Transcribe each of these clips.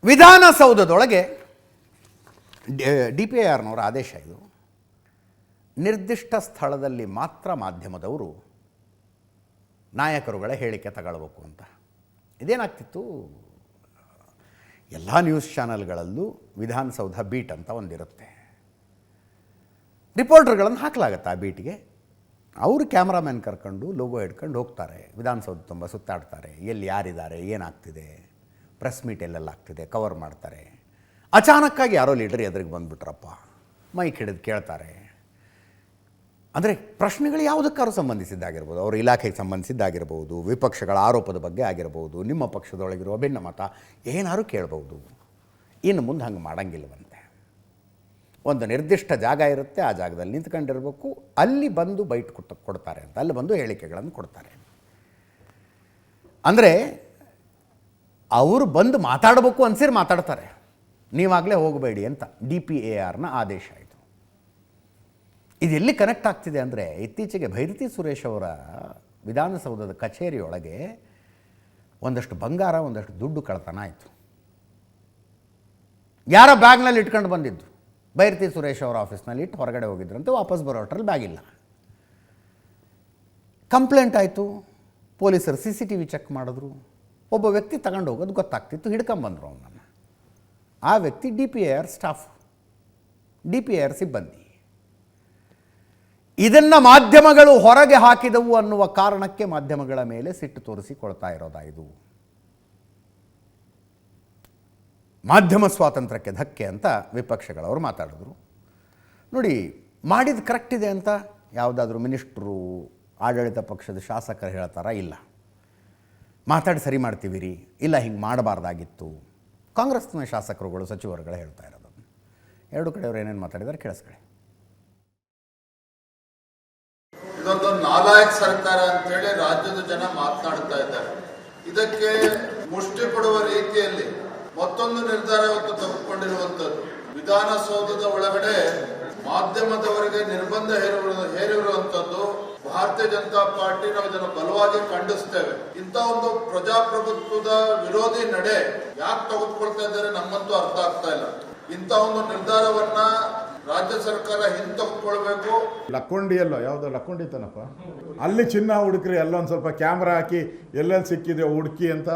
ವಿಧಾನಸೌಧದೊಳಗೆ DPIRನವರ ಆದೇಶ ಇದು. ನಿರ್ದಿಷ್ಟ ಸ್ಥಳದಲ್ಲಿ ಮಾತ್ರ ಮಾಧ್ಯಮದವರು ನಾಯಕರುಗಳ ಹೇಳಿಕೆ ತಗೊಳ್ಬೇಕು ಅಂತ. ಇದೇನಾಗ್ತಿತ್ತು, ಎಲ್ಲ ನ್ಯೂಸ್ ಚಾನಲ್ಗಳಲ್ಲೂ ವಿಧಾನಸೌಧ ಬೀಟ್ ಅಂತ ಒಂದಿರುತ್ತೆ. ರಿಪೋರ್ಟರ್ಗಳನ್ನು ಹಾಕಲಾಗತ್ತೆ ಆ ಬೀಟಿಗೆ. ಅವರು ಕ್ಯಾಮ್ರಾಮ್ಯಾನ್ ಕರ್ಕೊಂಡು ಲೋಗೋ ಹಿಡ್ಕೊಂಡು ಹೋಗ್ತಾರೆ, ವಿಧಾನಸೌಧ ತುಂಬ ಸುತ್ತಾಡ್ತಾರೆ, ಎಲ್ಲಿ ಯಾರಿದ್ದಾರೆ, ಏನಾಗ್ತಿದೆ, ಪ್ರೆಸ್ ಮೀಟ್ ಎಲ್ಲೆಲ್ಲ ಆಗ್ತಿದೆ ಕವರ್ ಮಾಡ್ತಾರೆ. ಅಚಾನಕ್ಕಾಗಿ ಯಾರೋ ಲೀಡರ್ ಎದುರಿಗೆ ಬಂದುಬಿಟ್ರಪ್ಪ, ಮೈಕ್ ಹಿಡಿದು ಕೇಳ್ತಾರೆ. ಅಂದರೆ ಪ್ರಶ್ನೆಗಳು ಯಾವುದಕ್ಕಾದ್ರೂ ಸಂಬಂಧಿಸಿದ್ದಾಗಿರ್ಬೋದು, ಅವ್ರ ಇಲಾಖೆಗೆ ಸಂಬಂಧಿಸಿದ್ದಾಗಿರ್ಬೋದು, ವಿಪಕ್ಷಗಳ ಆರೋಪದ ಬಗ್ಗೆ ಆಗಿರ್ಬೋದು, ನಿಮ್ಮ ಪಕ್ಷದೊಳಗಿರುವ ಭಿನ್ನಮತ ಏನಾದ್ರು ಕೇಳ್ಬೋದು. ಇನ್ನು ಮುಂದೆ ಹಂಗೆ ಮಾಡೋಂಗಿಲ್ವಂತೆ. ಒಂದು ನಿರ್ದಿಷ್ಟ ಜಾಗ ಇರುತ್ತೆ, ಆ ಜಾಗದಲ್ಲಿ ನಿಂತ್ಕೊಂಡಿರ್ಬೇಕು, ಅಲ್ಲಿ ಬಂದು ಬೈಟ್ ಕೊಡ್ತಾರೆ ಅಂತ, ಅಲ್ಲಿ ಬಂದು ಹೇಳಿಕೆಗಳನ್ನು ಕೊಡ್ತಾರೆ. ಅಂದರೆ ಅವರು ಬಂದು ಮಾತಾಡಬೇಕು ಅನ್ಸಿರು ಮಾತಾಡ್ತಾರೆ, ನೀವಾಗಲೇ ಹೋಗಬೇಡಿ ಅಂತ DPIRನ ಆದೇಶ ಆಯಿತು. ಇದೆಲ್ಲಿ ಕನೆಕ್ಟ್ ಆಗ್ತಿದೆ ಅಂದರೆ, ಇತ್ತೀಚೆಗೆ ಭೈರತಿ ಸುರೇಶ್ ಅವರ ವಿಧಾನಸೌಧದ ಕಚೇರಿಯೊಳಗೆ ಒಂದಷ್ಟು ಬಂಗಾರ, ಒಂದಷ್ಟು ದುಡ್ಡು ಕಳ್ಳತನ ಆಯಿತು. ಯಾರ ಬ್ಯಾಗ್ನಲ್ಲಿ ಇಟ್ಕೊಂಡು ಬಂದಿದ್ದು, ಭೈರತಿ ಸುರೇಶ್ ಅವರ ಆಫೀಸ್ನಲ್ಲಿ ಇಟ್ಟು ಹೊರಗಡೆ ಹೋಗಿದ್ರಂತೆ. ವಾಪಸ್ ಬರೋ ಹೊಟ್ಟರಲ್ಲಿ ಬ್ಯಾಗ್ ಇಲ್ಲ. ಕಂಪ್ಲೇಂಟ್ ಆಯಿತು, ಪೊಲೀಸರು CCTV ಚೆಕ್ ಮಾಡಿದ್ರು. ಒಬ್ಬ ವ್ಯಕ್ತಿ ತಗೊಂಡು ಹೋಗೋದು ಗೊತ್ತಾಗ್ತಿತ್ತು, ಹಿಡ್ಕೊಂಬಂದರು ಅವನನ್ನು. ಆ ವ್ಯಕ್ತಿ DPIR ಸ್ಟಾಫ್, DPIR ಸಿಬ್ಬಂದಿ. ಇದನ್ನು ಮಾಧ್ಯಮಗಳು ಹೊರಗೆ ಹಾಕಿದವು ಅನ್ನುವ ಕಾರಣಕ್ಕೆ ಮಾಧ್ಯಮಗಳ ಮೇಲೆ ಸಿಟ್ಟು ತೋರಿಸಿಕೊಳ್ತಾ ಇರೋದಾಯಿತು. ಮಾಧ್ಯಮ ಸ್ವಾತಂತ್ರ್ಯಕ್ಕೆ ಧಕ್ಕೆ ಅಂತ ವಿಪಕ್ಷಗಳವರು ಮಾತಾಡಿದ್ರು. ನೋಡಿ, ಮಾಡಿದ್ದು ಕರೆಕ್ಟ್ ಇದೆ ಅಂತ ಯಾವುದಾದ್ರೂ ಮಿನಿಸ್ಟ್ರು, ಆಡಳಿತ ಪಕ್ಷದ ಶಾಸಕರು ಹೇಳ್ತಾರಾ? ಇಲ್ಲ. ಮಾತಾಡಿ ಸರಿ ಮಾಡ್ತೀವಿ ರೀ, ಇಲ್ಲ ಹಿಂಗೆ ಮಾಡಬಾರ್ದಾಗಿತ್ತು. ಕಾಂಗ್ರೆಸ್ನ ಶಾಸಕರುಗಳು, ಸಚಿವರುಗಳು ಹೇಳ್ತಾ ಇರೋದು. ಎರಡು ಕಡೆಯವರು ಏನೇನು ಮಾತಾಡಿದ್ದಾರೆ ಕೇಳಿಸ್ಕೊಳ್ಳಿ. ಇದೊಂದು ನಾಲಾಯಕ್ ಸರ್ಕಾರ ಅಂತೇಳಿ ರಾಜ್ಯದ ಜನ ಮಾತನಾಡ್ತಾ ಇದ್ದಾರೆ. ಇದಕ್ಕೆ ಮುಷ್ಟಿ ಕೊಡುವ ರೀತಿಯಲ್ಲಿ ಮತ್ತೊಂದು ನಿರ್ಧಾರ ಇವತ್ತು ತೆಗೆದುಕೊಂಡಿರುವಂತದ್ದು. ವಿಧಾನಸೌಧದ ಒಳಗಡೆ ಮಾಧ್ಯಮದವರಿಗೆ ನಿರ್ಬಂಧ ಹೇರಿರುವಂತದ್ದು ಭಾರತೀಯ ಜನತಾ ಪಾರ್ಟಿ ನಾವು ಇದನ್ನು ಬಲವಾಗಿ ಖಂಡಿಸ್ತೇವೆ. ಇಂಥ ಒಂದು ಪ್ರಜಾಪ್ರಭುತ್ವದ ವಿರೋಧಿ ನಡೆ ಯಾಕೆ ತೆಗೆದುಕೊಳ್ತಾ ಇದ್ದಾರೆ ನಮ್ಮಂತೂ ಅರ್ಥ ಆಗ್ತಾ ಇಲ್ಲ. ಇಂಥ ಒಂದು ನಿರ್ಧಾರವನ್ನ ರಾಜ್ಯ ಸರ್ಕಾರ ಹಿಂತೆಗೆದುಕೊಳ್ಬೇಕು. ಲಕ್ಕೊಂಡಿಯಲ್ಲೋ ಯಾವುದೋ ಲಕ್ಕೊಂಡಿತ್ತನಪ್ಪ, ಅಲ್ಲಿ ಚಿನ್ನ ಹುಡುಕ್ರಿ, ಅಲ್ಲೊಂದು ಸ್ವಲ್ಪ ಕ್ಯಾಮ್ರಾ ಹಾಕಿ ಎಲ್ಲೆಲ್ಲಿ ಸಿಕ್ಕಿದೆ ಹುಡುಕಿ ಅಂತ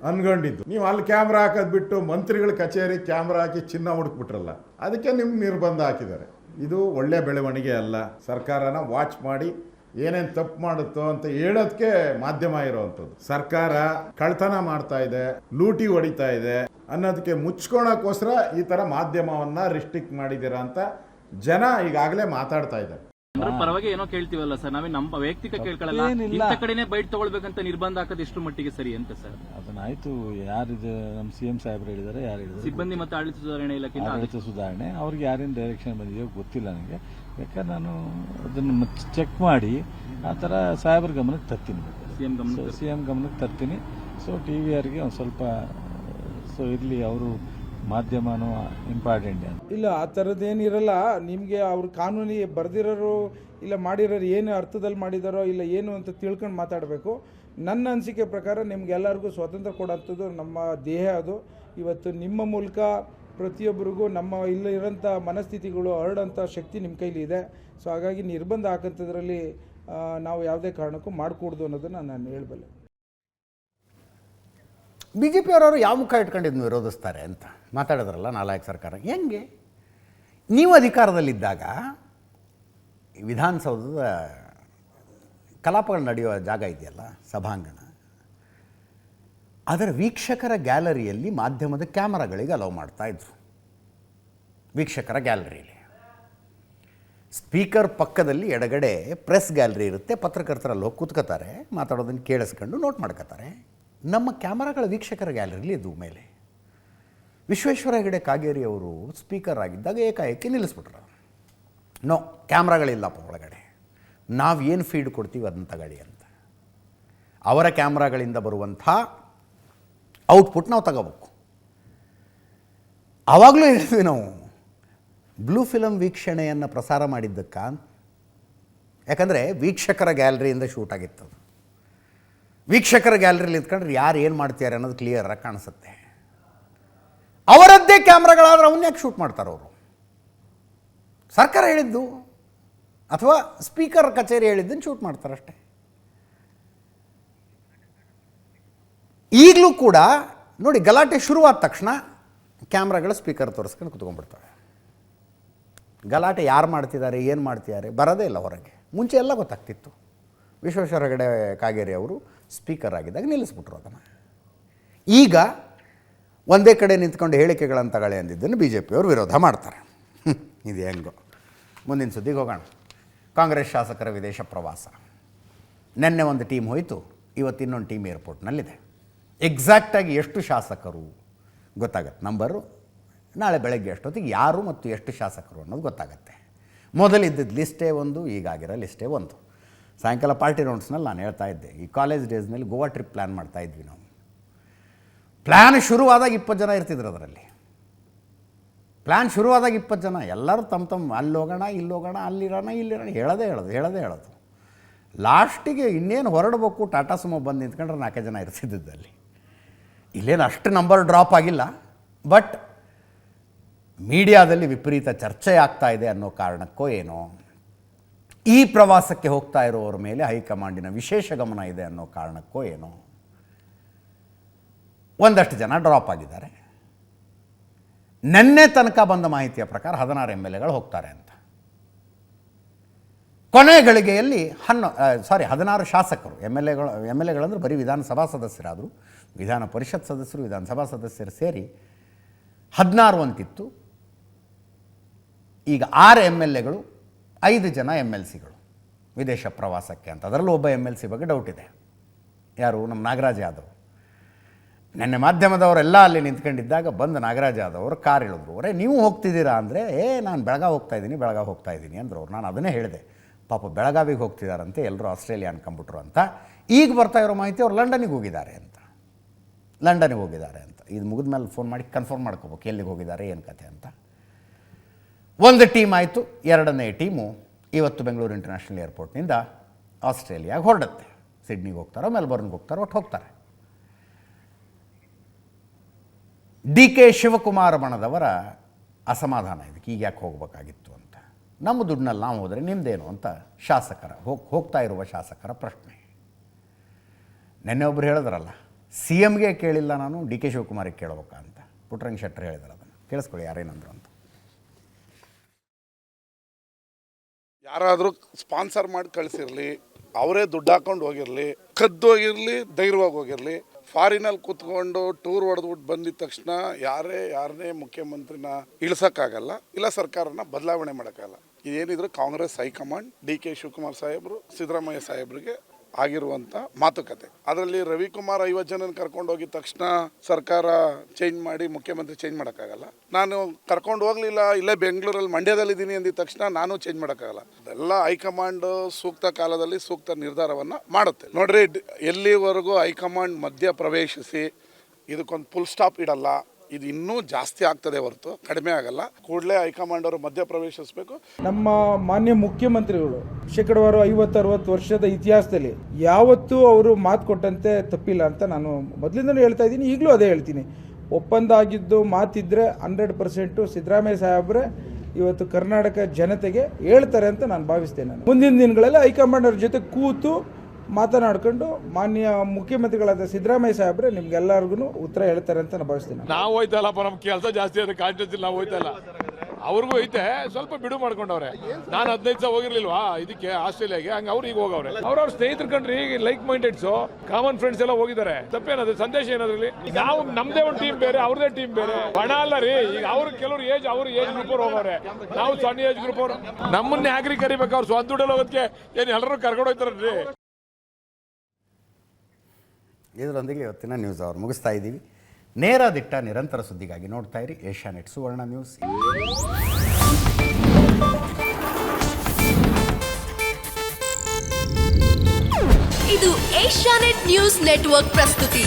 ಅನ್ಕೊಂಡಿದ್ದು. ನೀವು ಅಲ್ಲಿ ಕ್ಯಾಮ್ರಾ ಹಾಕೋದು ಬಿಟ್ಟು ಮಂತ್ರಿಗಳ ಕಚೇರಿ ಕ್ಯಾಮ್ರಾ ಹಾಕಿ ಚಿನ್ನ ಹುಡುಕ್ಬಿಟ್ರಲ್ಲ, ಅದಕ್ಕೆ ನಿಮ್ಗೆ ನಿರ್ಬಂಧ ಹಾಕಿದ್ದಾರೆ. ಇದು ಒಳ್ಳೆ ಬೆಳವಣಿಗೆ ಅಲ್ಲ. ಸರ್ಕಾರನ ವಾಚ್ ಮಾಡಿ ಏನೇನು ತಪ್ಪು ಮಾಡುತ್ತೋ ಅಂತ ಹೇಳೋದಕ್ಕೆ ಮಾಧ್ಯಮ ಇರೋವಂಥದ್ದು. ಸರ್ಕಾರ ಕಳ್ತನ ಮಾಡ್ತಾ ಇದೆ, ಲೂಟಿ ಹೊಡಿತಾ ಇದೆ ಅನ್ನೋದಕ್ಕೆ ಮುಚ್ಕೊಳಕ್ಕೋಸ್ಕರ ಈ ಥರ ಮಾಧ್ಯಮವನ್ನು ರಿಸ್ಟ್ರಿಕ್ಟ್ ಮಾಡಿದ್ದೀರಾ ಅಂತ ಜನ ಈಗಾಗಲೇ ಮಾತಾಡ್ತಾ ಇದ್ದಾರೆ. ಪರವಾಗಿ ಏನೋ ಕೇಳ್ತೀವಲ್ಲ ಸರ್, ನಾವೇ ನಮ್ಮ ವೈಯಕ್ತಿಕ ಕೇಳ್ಕೊಳ್ಳಲ್ಲ. ಇಂಥ ಕಡೆನೆ ಬೈಟ್ ತಗೊಳ್ಬೇಕಂತ ನಿರ್ಬಂಧ ಹಾಕೋದು ಎಷ್ಟು ಮಟ್ಟಿಗೆ ಸರಿ ಅಂತ ಸರ್? ಅದನ್ನಾಯ್ತು, ಯಾರಿದೆ ನಮ್ಮ CM ಸಾಹೇಬ್ರು ಹೇಳಿದ್ದಾರೆ, ಯಾರು ಹೇಳಿದ್ದಾರೆ? ಸಿಬ್ಬಂದಿ ಮತ್ತು ಆಡಳಿತ ಸುಧಾರಣೆ ಇಲಾಖೆ ಆಡಳಿತ ಸುಧಾರಣೆ ಅವ್ರಿಗೆ ಯಾರೇನು ಡೈರೆಕ್ಷನ್ ಬಂದಿದೆಯೋ ಗೊತ್ತಿಲ್ಲ ನನಗೆ. ಬೇಕಾದ್ರೆ ನಾನು ಅದನ್ನು ಚೆಕ್ ಮಾಡಿ ಆ ಥರ ಸಾಹೇಬ್ರ ಗಮನಕ್ಕೆ ತರ್ತೀನಿ, CM ಗಮನಕ್ಕೆ ತರ್ತೀನಿ. ಸೊ TVRಗೆ ಒಂದು ಸ್ವಲ್ಪ ಇರಲಿ, ಅವರು ಮಾಧ್ಯಮನೂ ಇಂಪಾರ್ಟೆಂಟ್ ಅಂತ. ಇಲ್ಲ, ಆ ಥರದ್ದೇನಿರಲ್ಲ. ನಿಮಗೆ ಅವ್ರು ಕಾನೂನಿಗೆ ಬರೆದಿರೋರು ಇಲ್ಲ ಮಾಡಿರೋರು ಏನು ಅರ್ಥದಲ್ಲಿ ಮಾಡಿದಾರೋ ಇಲ್ಲ ಏನು ಅಂತ ತಿಳ್ಕೊಂಡು ಮಾತಾಡಬೇಕು. ನನ್ನ ಅನಿಸಿಕೆ ಪ್ರಕಾರ ನಿಮ್ಗೆಲ್ಲರಿಗೂ ಸ್ವಾತಂತ್ರ್ಯ ಕೊಡೋಂಥದ್ದು ನಮ್ಮ ದೇಹ. ಅದು ಇವತ್ತು ನಿಮ್ಮ ಮೂಲಕ ಪ್ರತಿಯೊಬ್ಬರಿಗೂ ನಮ್ಮ ಇಲ್ಲಿರೋಂಥ ಮನಸ್ಥಿತಿಗಳು ಹರಡೋಂಥ ಶಕ್ತಿ ನಿಮ್ಮ ಕೈಲಿ ಇದೆ. ಸೊ ಹಾಗಾಗಿ ನಿರ್ಬಂಧ ಹಾಕೋಂಥದ್ರಲ್ಲಿ ನಾವು ಯಾವುದೇ ಕಾರಣಕ್ಕೂ ಮಾಡಿಕೊಡ್ದು ಅನ್ನೋದನ್ನು ನಾನು ಹೇಳಬಲ್ಲೆ. BJP ಅವರವರು ಯಾವ ಮುಖ ಇಟ್ಕೊಂಡಿದ್ದು ವಿರೋಧಿಸ್ತಾರೆ ಅಂತ ಮಾತಾಡಿದ್ರಲ್ಲ, ನಾಲಾಯಕ್ ಸರ್ಕಾರ. ಹೆಂಗೆ ನೀವು ಅಧಿಕಾರದಲ್ಲಿದ್ದಾಗ ವಿಧಾನಸೌಧದ ಕಲಾಪಗಳು ನಡೆಯುವ ಜಾಗ ಇದೆಯಲ್ಲ, ಸಭಾಂಗಣ, ಅದರ ವೀಕ್ಷಕರ ಗ್ಯಾಲರಿಯಲ್ಲಿ ಮಾಧ್ಯಮದ ಕ್ಯಾಮರಾಗಳಿಗೆ ಅಲೋ ಮಾಡ್ತಾಯಿದ್ರು. ವೀಕ್ಷಕರ ಗ್ಯಾಲರಿಯಲ್ಲಿ ಸ್ಪೀಕರ್ ಪಕ್ಕದಲ್ಲಿ ಎಡಗಡೆ ಪ್ರೆಸ್ ಗ್ಯಾಲರಿ ಇರುತ್ತೆ, ಪತ್ರಕರ್ತರಲ್ಲಿ ಹೋಗಿ ಕೂತ್ಕೋತಾರೆ, ಮಾತಾಡೋದನ್ನು ಕೇಳಿಸ್ಕೊಂಡು ನೋಟ್ ಮಾಡ್ಕೋತಾರೆ. ನಮ್ಮ ಕ್ಯಾಮರಾಗಳ ವೀಕ್ಷಕರ ಗ್ಯಾಲರಿಲಿ ಇದು ಮೇಲೆ ವಿಶ್ವೇಶ್ವರ ಹೆಗಡೆ ಕಾಗೇರಿ ಅವರು ಸ್ಪೀಕರ್ ಆಗಿದ್ದಾಗ ಏಕಾಏಕಿ ನಿಲ್ಲಿಸ್ಬಿಟ್ರು. ನೋ, ಕ್ಯಾಮ್ರಾಗಳಿಲ್ಲಪ್ಪ ಒಳಗಡೆ, ನಾವು ಏನು ಫೀಡ್ ಕೊಡ್ತೀವಿ ಅದನ್ನು ತಗೊಳ್ಳಿ ಅಂತ. ಅವರ ಕ್ಯಾಮ್ರಾಗಳಿಂದ ಬರುವಂಥ ಔಟ್ಪುಟ್ ನಾವು ತಗೋಬೇಕು. ಆವಾಗಲೂ ಹೇಳಿದ್ವಿ ನಾವು, ಬ್ಲೂ ಫಿಲಮ್ ವೀಕ್ಷಣೆಯನ್ನು ಪ್ರಸಾರ ಮಾಡಿದ್ದಕ್ಕ. ಯಾಕಂದರೆ ವೀಕ್ಷಕರ ಗ್ಯಾಲರಿಯಿಂದ ಶೂಟ್ ಆಗಿತ್ತು. ವೀಕ್ಷಕರ ಗ್ಯಾಲರಿಲಿ ನಿಂತ್ಕೊಂಡ್ರೆ ಯಾರು ಏನು ಮಾಡ್ತಾರೆ ಅನ್ನೋದು ಕ್ಲಿಯರಾಗಿ ಕಾಣಿಸುತ್ತೆ. ಅವರದ್ದೇ ಕ್ಯಾಮ್ರಾಗಳಾದ್ರೆ ಅವನ್ನ ಯಾಕೆ ಶೂಟ್ ಮಾಡ್ತಾರೆ ಅವರು? ಸರ್ಕಾರ ಹೇಳಿದ್ದು ಅಥವಾ ಸ್ಪೀಕರ್ ಕಚೇರಿ ಹೇಳಿದ್ದನ್ನು ಶೂಟ್ ಮಾಡ್ತಾರಷ್ಟೇ. ಈಗಲೂ ಕೂಡ ನೋಡಿ, ಗಲಾಟೆ ಶುರುವಾದ ತಕ್ಷಣ ಕ್ಯಾಮ್ರಾಗಳು ಸ್ಪೀಕರ್ ತೋರಿಸ್ಕೊಂಡು ಕುತ್ಕೊಂಡ್ಬಿಡ್ತವೆ. ಗಲಾಟೆ ಯಾರು ಮಾಡ್ತಿದ್ದಾರೆ, ಏನು ಮಾಡ್ತಿದ್ದಾರೆ ಬರೋದೇ ಇಲ್ಲ ಹೊರಗೆ. ಮುಂಚೆ ಎಲ್ಲ ಗೊತ್ತಾಗ್ತಿತ್ತು. ವಿಶ್ವೇಶ್ವರ ಹೆಗಡೆ ಕಾಗೇರಿ ಅವರು ಸ್ಪೀಕರ್ ಆಗಿದ್ದಾಗ ನಿಲ್ಲಿಸ್ಬಿಟ್ರು ಅದನ್ನು. ಈಗ ಒಂದೇ ಕಡೆ ನಿಂತ್ಕೊಂಡು ಹೇಳಿಕೆಗಳನ್ನು ತಗೊಳ್ಳಿ ಅಂದಿದ್ದನ್ನು ಬಿ ಜೆ ಪಿಯವರು ವಿರೋಧ ಮಾಡ್ತಾರೆ. ಇದು ಹೆಂಗೋ. ಮುಂದಿನ ಸುದ್ದಿಗೆ ಹೋಗೋಣ. ಕಾಂಗ್ರೆಸ್ ಶಾಸಕರ ವಿದೇಶ ಪ್ರವಾಸ. ನಿನ್ನೆ ಒಂದು ಟೀಮ್ ಹೋಯಿತು, ಇವತ್ತು ಇನ್ನೊಂದು ಟೀಮ್ ಏರ್ಪೋರ್ಟ್ನಲ್ಲಿದೆ. ಎಕ್ಸಾಕ್ಟಾಗಿ ಎಷ್ಟು ಶಾಸಕರು ಗೊತ್ತಾಗತ್ತೆ, ನಂಬರು ನಾಳೆ ಬೆಳಗ್ಗೆ ಅಷ್ಟೊತ್ತಿಗೆ ಯಾರು ಮತ್ತು ಎಷ್ಟು ಶಾಸಕರು ಅನ್ನೋದು ಗೊತ್ತಾಗತ್ತೆ. ಮೊದಲಿದ್ದದ್ದು ಲಿಸ್ಟೇ ಒಂದು, ಈಗಾಗಿರೋ ಲಿಸ್ಟೇ ಒಂದು. ಸಾಯಂಕಾಲ ಪಾರ್ಟಿ ರೌಂಡ್ಸ್ನಲ್ಲಿ ನಾನು ಹೇಳ್ತಾ ಇದ್ದೆ, ಈ ಕಾಲೇಜ್ ಡೇಸ್ನಲ್ಲಿ ಗೋವಾ ಟ್ರಿಪ್ ಪ್ಲ್ಯಾನ್ ಮಾಡ್ತಾಯಿದ್ವಿ ನಾವು. ಪ್ಲ್ಯಾನ್ ಶುರುವಾದಾಗ 20 ಜನ ಇರ್ತಿದ್ರು ಅದರಲ್ಲಿ. ಪ್ಲ್ಯಾನ್ ಶುರುವಾದಾಗ 20 ಜನ ಎಲ್ಲರೂ ತಮ್ಮ ಅಲ್ಲಿ ಹೋಗೋಣ, ಇಲ್ಲಿ ಹೋಗೋಣ, ಅಲ್ಲಿರೋಣ, ಇಲ್ಲಿರೋಣ ಹೇಳೋದೇ ಹೇಳೋದು. ಲಾಸ್ಟಿಗೆ ಇನ್ನೇನು ಹೊರಡಬೇಕು, ಟಾಟಾ ಸುಮೋ ಬಂದು ನಿಂತ್ಕೊಂಡ್ರೆ 4 ಜನ ಇರ್ತಿದ್ದಲ್ಲಿ. ಇಲ್ಲೇನು ಅಷ್ಟು ನಂಬರ್ ಡ್ರಾಪ್ ಆಗಿಲ್ಲ, ಬಟ್ ಮೀಡಿಯಾದಲ್ಲಿ ವಿಪರೀತ ಚರ್ಚೆ ಆಗ್ತಾ ಇದೆ ಅನ್ನೋ ಕಾರಣಕ್ಕೋ ಏನೋ, ಈ ಪ್ರವಾಸಕ್ಕೆ ಹೋಗ್ತಾ ಇರೋರ ಮೇಲೆ ಹೈಕಮಾಂಡಿನ ವಿಶೇಷ ಗಮನ ಇದೆ ಅನ್ನೋ ಕಾರಣಕ್ಕೋ ಏನೋ ಒಂದಷ್ಟು ಜನ ಡ್ರಾಪ್ ಆಗಿದ್ದಾರೆ. ನಿನ್ನೆ ತನಕ ಬಂದ ಮಾಹಿತಿಯ ಪ್ರಕಾರ 16 MLAಗಳು ಹೋಗ್ತಾರೆ ಅಂತ. ಕೊನೆ ಗಳಿಗೆಯಲ್ಲಿ 16 ಶಾಸಕರು, MLAಗಳಂದ್ರೆ ಬರೀ ವಿಧಾನಸಭಾ ಸದಸ್ಯರಾದರು, ವಿಧಾನ ಪರಿಷತ್ ಸದಸ್ಯರು, ವಿಧಾನಸಭಾ ಸದಸ್ಯರು ಸೇರಿ 16 ಅಂತಿತ್ತು. ಈಗ 6 MLAಗಳು, 5 ಜನ MLCಗಳು ವಿದೇಶ ಪ್ರವಾಸಕ್ಕೆ ಅಂತ. ಅದರಲ್ಲೂ ಒಬ್ಬ MLC ಬಗ್ಗೆ ಡೌಟ್ ಇದೆ. ಯಾರು? ನಮ್ಮ ನಾಗರಾಜ್ ಯಾದವ್. ನೆನ್ನೆ ಮಾಧ್ಯಮದವರೆಲ್ಲ ಅಲ್ಲಿ ನಿಂತ್ಕೊಂಡಿದ್ದಾಗ ಬಂದು ನಾಗರಾಜ್ ಯಾದವ್ ಅವರು ಕಾರ್ ಇಳಿದ್ರು. ಅವರೇ ನೀವು ಹೋಗ್ತಿದ್ದೀರಾ ಅಂದರೆ, ನಾನು ಬೆಳಗಾವಿ ಹೋಗ್ತಾ ಇದ್ದೀನಿ ಅಂದರು ಅವ್ರು. ನಾನು ಅದನ್ನೇ ಹೇಳಿದೆ, ಪಾಪ ಬೆಳಗಾವಿಗೆ ಹೋಗ್ತಿದ್ದಾರಂತೆ, ಎಲ್ಲರೂ ಆಸ್ಟ್ರೇಲಿಯಾ ಅನ್ಕೊಂಬಿಟ್ರು ಅಂತ. ಈಗ ಬರ್ತಾ ಇರೋ ಮಾಹಿತಿ ಅವ್ರು ಲಂಡನ್ನಿಗೆ ಹೋಗಿದ್ದಾರೆ ಅಂತ. ಇದು ಮುಗಿದ ಮೇಲೆ ಫೋನ್ ಮಾಡಿ ಕನ್ಫರ್ಮ್ ಮಾಡ್ಕೋಬೇಕು ಎಲ್ಲಿಗೆ ಹೋಗಿದ್ದಾರೆ, ಏನು ಕತೆ ಅಂತ. ಒಂದು ಟೀಮ್ ಆಯಿತು. ಎರಡನೇ ಟೀಮು ಇವತ್ತು ಬೆಂಗಳೂರು ಇಂಟರ್ನ್ಯಾಷನಲ್ ಏರ್ಪೋರ್ಟ್ನಿಂದ ಆಸ್ಟ್ರೇಲಿಯಾಗೆ ಹೊರಡುತ್ತೆ. ಸಿಡ್ನಿಗೆ ಹೋಗ್ತಾರೋ ಮೆಲ್ಬೋರ್ನ್ಗೆ ಹೋಗ್ತಾರೋ ಒಟ್ಟು ಹೋಗ್ತಾರೆ. DK ಶಿವಕುಮಾರ ಬಣದವರ ಅಸಮಾಧಾನ ಇದಕ್ಕೆ, ಈಗ ಯಾಕೆ ಹೋಗಬೇಕಾಗಿತ್ತು ಅಂತ. ನಮ್ಮ ದುಡ್ಡಿನಲ್ಲಿ ನಾವು ಹೋದರೆ ನಿಮ್ಮದೇನು ಅಂತ ಹೋಗ್ತಾ ಇರುವ ಶಾಸಕರ ಪ್ರಶ್ನೆ. ನೆನ್ನೆ ಒಬ್ಬರು ಹೇಳಿದ್ರಲ್ಲ, CMಗೆ ಕೇಳಿಲ್ಲ ನಾನು, DK ಶಿವಕುಮಾರಿಗೆ ಕೇಳಬೇಕಾ ಅಂತ. ಪುಟ್ಟರಂಗ ಶೆಟ್ಟರ್ ಹೇಳಿದ್ರು. ಅದನ್ನು ಕೇಳಿಸ್ಕೊಳ್ಳಿ ಯಾರೇನಂದ್ರು ಅಂತ. ಯಾರಾದರೂ ಸ್ಪಾನ್ಸರ್ ಮಾಡಿ ಕಳಿಸಿರಲಿ, ಅವರೇ ದುಡ್ಡು ಹಾಕೊಂಡು ಹೋಗಿರಲಿ, ಕದ್ದೋಗಿರಲಿ, ಧೈರ್ಯವಾಗಿ ಹೋಗಿರಲಿ, ಫಾರಿನಲ್ಲಿ ಕೂತ್ಕೊಂಡು ಟೂರ್ ಹೊಡೆದ್ಬಿಟ್ಟು ಬಂದಿದ ತಕ್ಷಣ ಯಾರನ್ನೇ ಮುಖ್ಯಮಂತ್ರಿನ ಇಳಿಸೋಕ್ಕಾಗಲ್ಲ, ಇಲ್ಲ ಸರ್ಕಾರನ ಬದಲಾವಣೆ ಮಾಡೋಕ್ಕಾಗಲ್ಲ. ಇದೇನಿದ್ರು ಕಾಂಗ್ರೆಸ್ ಹೈಕಮಾಂಡ್, DK ಶಿವಕುಮಾರ್ ಸಾಹೇಬರು, ಸಿದ್ದರಾಮಯ್ಯ ಸಾಹೇಬರಿಗೆ ಆಗಿರುವಂಥ ಮಾತುಕತೆ. ಅದರಲ್ಲಿ ರವಿಕುಮಾರ್ 50 ಜನ ಕರ್ಕೊಂಡು ಹೋಗಿದ ತಕ್ಷಣ ಸರ್ಕಾರ ಚೇಂಜ್ ಮಾಡಿ ಮುಖ್ಯಮಂತ್ರಿ ಚೇಂಜ್ ಮಾಡೋಕ್ಕಾಗಲ್ಲ. ನಾನು ಕರ್ಕೊಂಡು ಹೋಗಲಿಲ್ಲ, ಇಲ್ಲೇ ಬೆಂಗಳೂರಲ್ಲಿ ಮಂಡ್ಯದಲ್ಲಿದ್ದೀನಿ ಅಂದಿದ ತಕ್ಷಣ ನಾನು ಚೇಂಜ್ ಮಾಡೋಕ್ಕಾಗಲ್ಲ. ಎಲ್ಲ ಹೈಕಮಾಂಡ್ ಸೂಕ್ತ ಕಾಲದಲ್ಲಿ ಸೂಕ್ತ ನಿರ್ಧಾರವನ್ನು ಮಾಡುತ್ತೆ. ನೋಡ್ರಿ, ಎಲ್ಲಿವರೆಗೂ ಹೈಕಮಾಂಡ್ ಮಧ್ಯ ಪ್ರವೇಶಿಸಿ ಇದಕ್ಕೊಂದು ಫುಲ್ ಸ್ಟಾಪ್ ಇಡಲ್ಲ, ಇದು ಇನ್ನೂ ಜಾಸ್ತಿ ಆಗ್ತದೆ ಹೊರತು ಕಡಿಮೆ ಆಗಲ್ಲ. ಕೂಡಲೇ ಹೈಕಮಾಂಡ್ ಅವರು ಮಧ್ಯ ಪ್ರವೇಶಿಸಬೇಕು. ನಮ್ಮ ಮಾನ್ಯ ಮುಖ್ಯಮಂತ್ರಿಗಳು ಶೇಕಡವಾರು 50-60 ವರ್ಷದ ಇತಿಹಾಸದಲ್ಲಿ ಯಾವತ್ತೂ ಅವರು ಮಾತು ಕೊಟ್ಟಂತೆ ತಪ್ಪಿಲ್ಲ ಅಂತ ನಾನು ಮೊದಲಿಂದಲೂ ಹೇಳ್ತಾ ಇದ್ದೀನಿ, ಈಗಲೂ ಅದೇ ಹೇಳ್ತೀನಿ. ಒಪ್ಪಂದ ಆಗಿದ್ದು ಮಾತಿದ್ರೆ 100% ಸಿದ್ದರಾಮಯ್ಯ ಸಾಹೇಬ್ರೆ ಇವತ್ತು ಕರ್ನಾಟಕ ಜನತೆಗೆ ಹೇಳ್ತಾರೆ ಅಂತ ನಾನು ಭಾವಿಸ್ತೇನೆ. ಮುಂದಿನ ದಿನಗಳಲ್ಲಿ ಹೈಕಮಾಂಡ್ ಅವ್ರ ಜೊತೆ ಕೂತು ಮಾತನಾಡ್ಕೊಂಡು ಮಾನ್ಯ ಮುಖ್ಯಮಂತ್ರಿಗಳಾದ ಸಿದ್ದರಾಮಯ್ಯ ಸಾಹೇಬ್ರೆ ನಿಮ್ಗೆಲ್ಲರಿಗೂ ಉತ್ತರ ಹೇಳ್ತಾರೆ ಅಂತ ನಾನು ಭಾವಿಸ್ತೇನೆ. ನಾವು ಹೋಯ್ತಲ್ಲಪ್ಪ, ನಮ್ಮ ಕೆಲಸ ಜಾಸ್ತಿ ಇದೆ, ಕಾನ್ಸ್ಟಿಟ್ಯೂನ್ಸಿ ನಾವು ಹೋಯ್ತಲ್ಲ, ಅವ್ರಿಗೂ ಐತೆ, ಸ್ವಲ್ಪ ಬಿಡು ಮಾಡ್ಕೊಂಡವ್ರೆ. ನಾನು 15 ಸಲ ಹೋಗಿರ್ಲಿಲ್ವಾ ಇದಕ್ಕೆ ಆಸ್ಟ್ರೇಲಿಯಾಗೆ, ಹಂಗೆ ಅವ್ರು ಈಗ ಹೋಗವ್ರೆ. ಅವ್ರವ್ರ ಸ್ನೇಹಿತರ ಕಂಡ್ರಿ, ಲೈಕ್ ಮೈಂಡೆಡ್ಸ್, ಕಾಮನ್ ಫ್ರೆಂಡ್ಸ್ ಎಲ್ಲ ಹೋಗಿದ್ದಾರೆ. ತಪ್ಪೇನದು? ಸಂದೇಶ ಏನಾದ್ರಲ್ಲಿ? ನಾವು ನಮ್ದೇ ಒಂದು ಟೀಮ್ ಬೇರೆ, ಅವ್ರದೇ ಟೀಮ್ ಬೇರೆ. ಹಣ ಅಲ್ಲ ರೀ, ಈಗ ಅವ್ರು ಕೆಲವರು ಅವ್ರ ಏಜ್ ಗ್ರೂಪ್ ಅವ್ರು ಹೋಗವ್ರೆ, ನಾವು ಸಣ್ಣ ಏಜ್ ಗ್ರೂಪ್ ಅವ್ರು. ನಮ್ಮನ್ನೇ ಆಗ್ರಿ ಕರಿಬೇಕು, ಅವ್ರು ಸ್ವಂತ ದುಡ್ಡಲ್ಲಿ ಹೋಗೋದಕ್ಕೆ ಏನು ಎಲ್ಲರೂ ಕರ್ಕೊಂಡು ಹೋಗ್ತಾರ್ರಿ. ಇದರೊಂದಿಗೆ ಇವತ್ತಿನ ನ್ಯೂಸ್ ಅವರ್ ಮುಗಿಸ್ತಾ ಇದ್ದೀವಿ. ನೇರ ದಿಟ್ಟ ನಿರಂತರ ಸುದ್ದಿಗಾಗಿ ನೋಡ್ತಾ ಇರಿ ಏಷ್ಯಾನೆಟ್ ಸುವರ್ಣ ನ್ಯೂಸ್. ಇದು ಏಷ್ಯಾನೆಟ್ ನ್ಯೂಸ್ ನೆಟ್ವರ್ಕ್ ಪ್ರಸ್ತುತಿ.